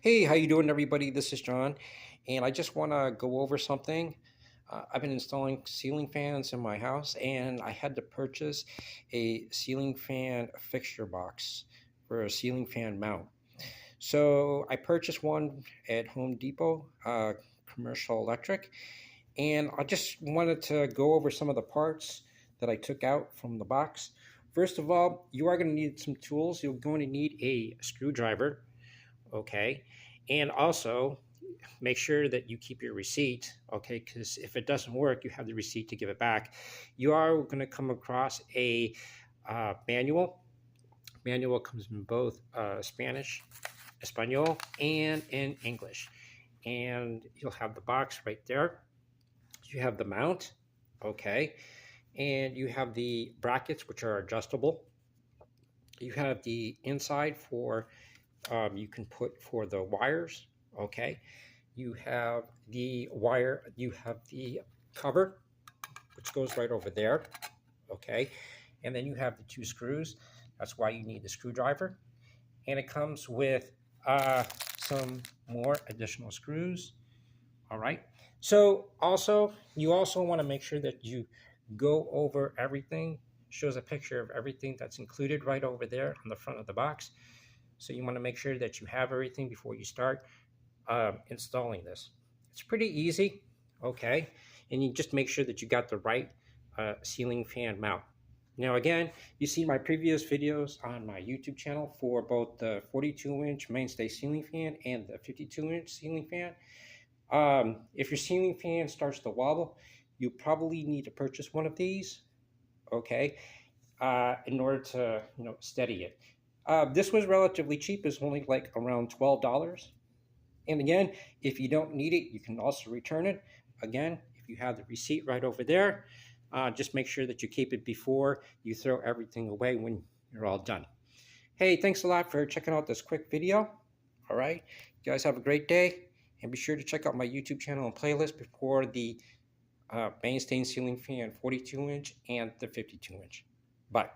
Hey, how you doing, everybody? This is John, and I just want to go over something. I've been installing ceiling fans in my house, and I had to purchase a ceiling fan fixture box for a ceiling fan mount. So I purchased one at Home Depot, commercial electric, and I just wanted to go over some of the parts that I took out from the box. First of all, you are going to need some tools. You're going to need a screwdriver, okay, and also make sure that you keep your receipt, okay, because if it doesn't work, you have the receipt to give it back. You are going to come across a manual comes in both Spanish, Espanol, and in English, and you'll have the box right there. You have the mount, okay, and you have the brackets, which are adjustable. You have the inside for you can put for the wires, okay. You have the wire, you have the cover, which goes right over there, okay. And then you have the two screws. That's why you need the screwdriver. And it comes with some more additional screws. All right. So also, you also want to make sure that you go over everything. Shows a picture of everything that's included right over there on the front of the box. So you want to make sure that you have everything before you start installing this. It's pretty easy, okay? And you just make sure that you got the right ceiling fan mount. Now again, you see my previous videos on my YouTube channel for both the 42-inch mainstay ceiling fan and the 52-inch ceiling fan. If your ceiling fan starts to wobble, you probably need to purchase one of these, okay, in order to steady it. This was relatively cheap. It's only like around $12. And again, if you don't need it, you can also return it. Again, if you have the receipt right over there, just make sure that you keep it before you throw everything away when you're all done. Hey, thanks a lot for checking out this quick video. All right, you guys have a great day, and be sure to check out my YouTube channel and playlist before the Mainstay-Ceiling fan 42-inch and the 52-inch. Bye.